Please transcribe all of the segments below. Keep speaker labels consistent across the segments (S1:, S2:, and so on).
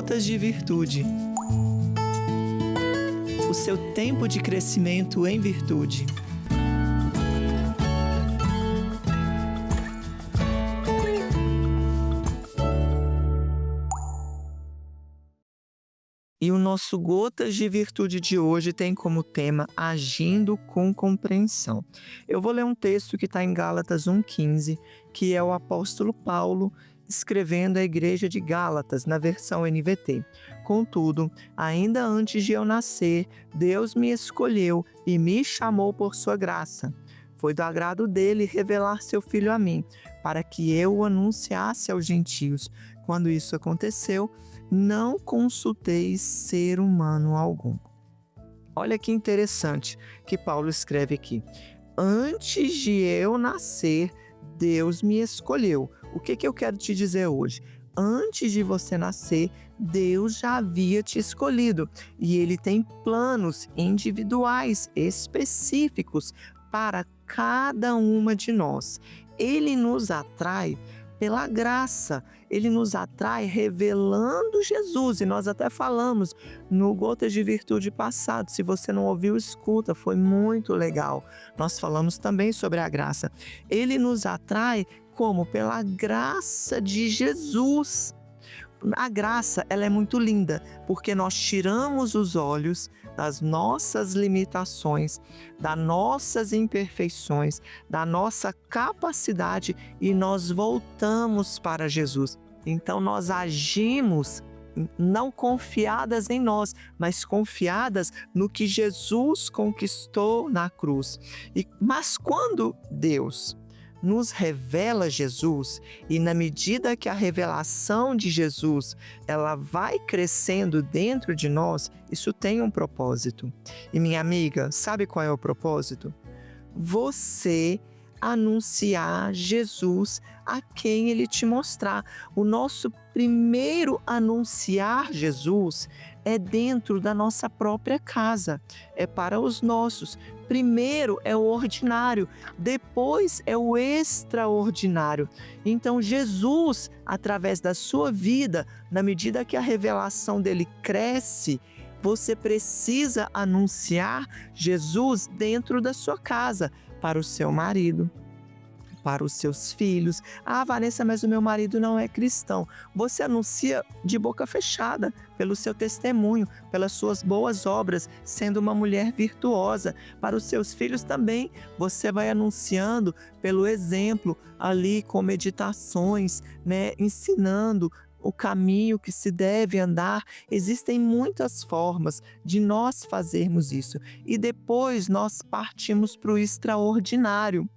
S1: Gotas de Virtude. O seu tempo de crescimento em virtude. E o nosso Gotas de Virtude de hoje tem como tema Agindo com Compreensão. Eu vou ler um texto que está em Gálatas 1,15, que é o apóstolo Paulo escrevendo à igreja de Gálatas, na versão NVT. Contudo, ainda antes de eu nascer, Deus me escolheu e me chamou por sua graça. Foi do agrado dele revelar seu Filho a mim, para que eu o anunciasse aos gentios. Quando isso aconteceu, não consultei ser humano algum. Olha que interessante que Paulo escreve aqui. Antes de eu nascer, Deus me escolheu. O que eu quero te dizer hoje? Antes de você nascer, Deus já havia te escolhido. E Ele tem planos individuais, específicos para cada uma de nós. Ele nos atrai pela graça, Ele nos atrai revelando Jesus, e nós até falamos no Gotas de Virtude passado. Se você não ouviu, escuta, foi muito legal. Nós falamos também sobre a graça. Ele nos atrai como? Pela graça de Jesus. A graça, ela é muito linda, porque nós tiramos os olhos das nossas limitações, das nossas imperfeições, da nossa capacidade e nós voltamos para Jesus. Então nós agimos não confiadas em nós, mas confiadas no que Jesus conquistou na cruz. Mas quando Deus nos revela Jesus, e na medida que a revelação de Jesus ela vai crescendo dentro de nós, isso tem um propósito. E minha amiga, sabe qual é o propósito? Você anunciar Jesus a quem Ele te mostrar. O nosso primeiro anunciar Jesus é dentro da nossa própria casa, é para os nossos. Primeiro é o ordinário, depois é o extraordinário. Então Jesus, através da sua vida, na medida que a revelação dele cresce, você precisa anunciar Jesus dentro da sua casa, para o seu marido, para os seus filhos. Ah, Vanessa, mas o meu marido não é cristão. Você anuncia de boca fechada, pelo seu testemunho, pelas suas boas obras, sendo uma mulher virtuosa. Para os seus filhos também, você vai anunciando pelo exemplo, ali com meditações, ensinando o caminho que se deve andar. Existem muitas formas de nós fazermos isso. E depois nós partimos para o extraordinário.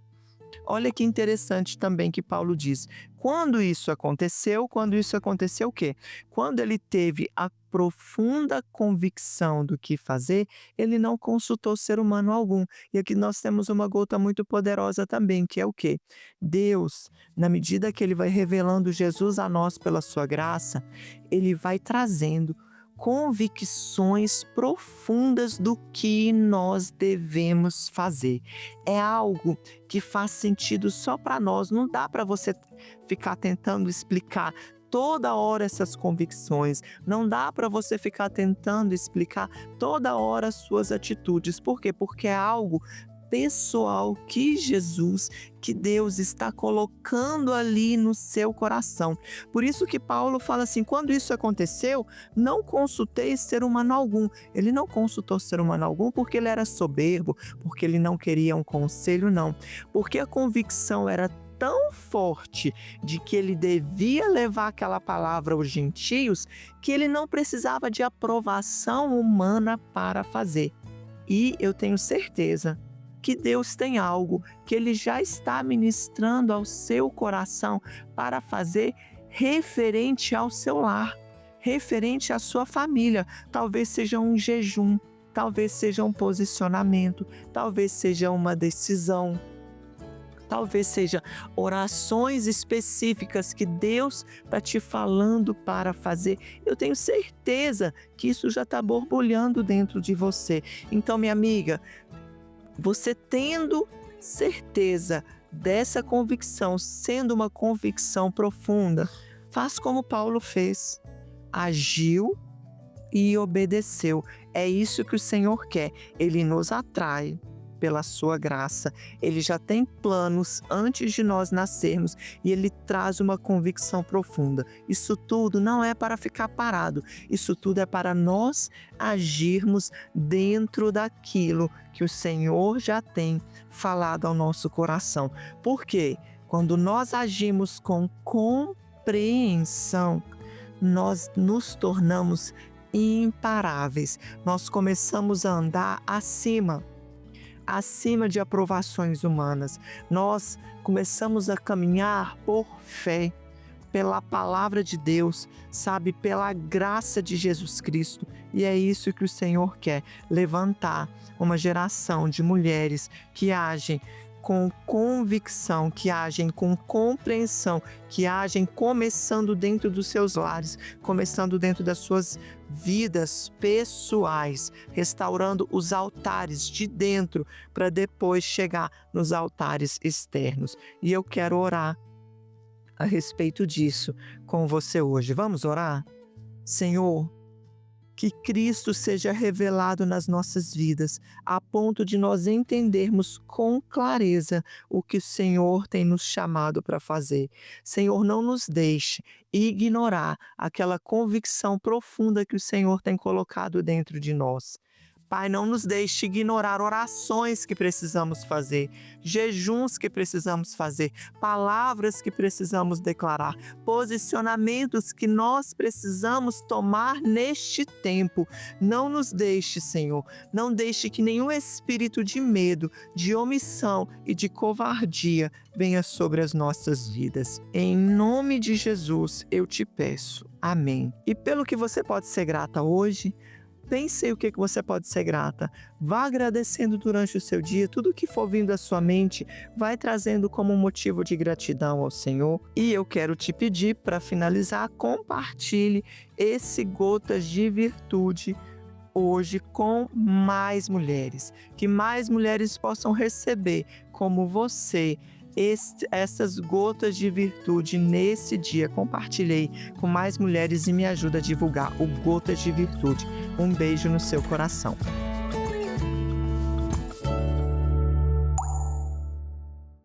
S1: Olha que interessante também que Paulo diz. Quando isso aconteceu o quê? Quando ele teve a profunda convicção do que fazer, ele não consultou ser humano algum. E aqui nós temos uma gota muito poderosa também, que é o quê? Deus, na medida que Ele vai revelando Jesus a nós pela sua graça, Ele vai trazendo convicções profundas do que nós devemos fazer. É algo que faz sentido só para nós. Não dá para você ficar tentando explicar toda hora essas convicções. Não dá para você ficar tentando explicar toda hora as suas atitudes. Por quê? Porque é algo pessoal que Jesus, que Deus está colocando ali no seu coração. Por isso que Paulo fala assim, quando isso aconteceu, não consultei ser humano algum. Ele não consultou ser humano algum porque ele era soberbo, porque ele não queria um conselho, não. Porque a convicção era tão forte de que ele devia levar aquela palavra aos gentios, que ele não precisava de aprovação humana para fazer. E eu tenho certeza que Deus tem algo que Ele já está ministrando ao seu coração para fazer referente ao seu lar, referente à sua família. Talvez seja um jejum, talvez seja um posicionamento, talvez seja uma decisão, talvez seja orações específicas que Deus está te falando para fazer. Eu tenho certeza que isso já está borbulhando dentro de você. Então, minha amiga, você tendo certeza dessa convicção, sendo uma convicção profunda, faz como Paulo fez. agiu e obedeceu. É isso que o Senhor quer. Ele nos atrai pela sua graça. Ele já tem planos antes de nós nascermos e ele traz uma convicção profunda. Isso tudo não é para ficar parado. Isso tudo é para nós agirmos dentro daquilo que o Senhor já tem falado ao nosso coração. Por quê? Quando nós agimos com compreensão, nós nos tornamos imparáveis. Nós começamos a andar acima de aprovações humanas. Nós começamos a caminhar por fé, pela palavra de Deus, sabe, pela graça de Jesus Cristo. E é isso que o Senhor quer, levantar uma geração de mulheres que agem com convicção, que agem com compreensão, que agem começando dentro dos seus lares, começando dentro das suas vidas pessoais, restaurando os altares de dentro para depois chegar nos altares externos. E eu quero orar a respeito disso com você hoje. Vamos orar? Senhor, que Cristo seja revelado nas nossas vidas, a ponto de nós entendermos com clareza o que o Senhor tem nos chamado para fazer. Senhor, não nos deixe ignorar aquela convicção profunda que o Senhor tem colocado dentro de nós. Pai, não nos deixe ignorar orações que precisamos fazer, jejuns que precisamos fazer, palavras que precisamos declarar, posicionamentos que nós precisamos tomar neste tempo. Não nos deixe, Senhor, não deixe que nenhum espírito de medo, de omissão e de covardia venha sobre as nossas vidas. Em nome de Jesus, eu te peço. Amém. E pelo que você pode ser grata hoje, pense o que você pode ser grata. Vá agradecendo durante o seu dia. Tudo que for vindo à sua mente, vai trazendo como um motivo de gratidão ao Senhor. E eu quero te pedir, para finalizar, compartilhe esse Gotas de Virtude hoje com mais mulheres. Que mais mulheres possam receber, como você, essas gotas de virtude nesse dia. Compartilhei com mais mulheres e me ajuda a divulgar o Gotas de Virtude. Um beijo no seu coração.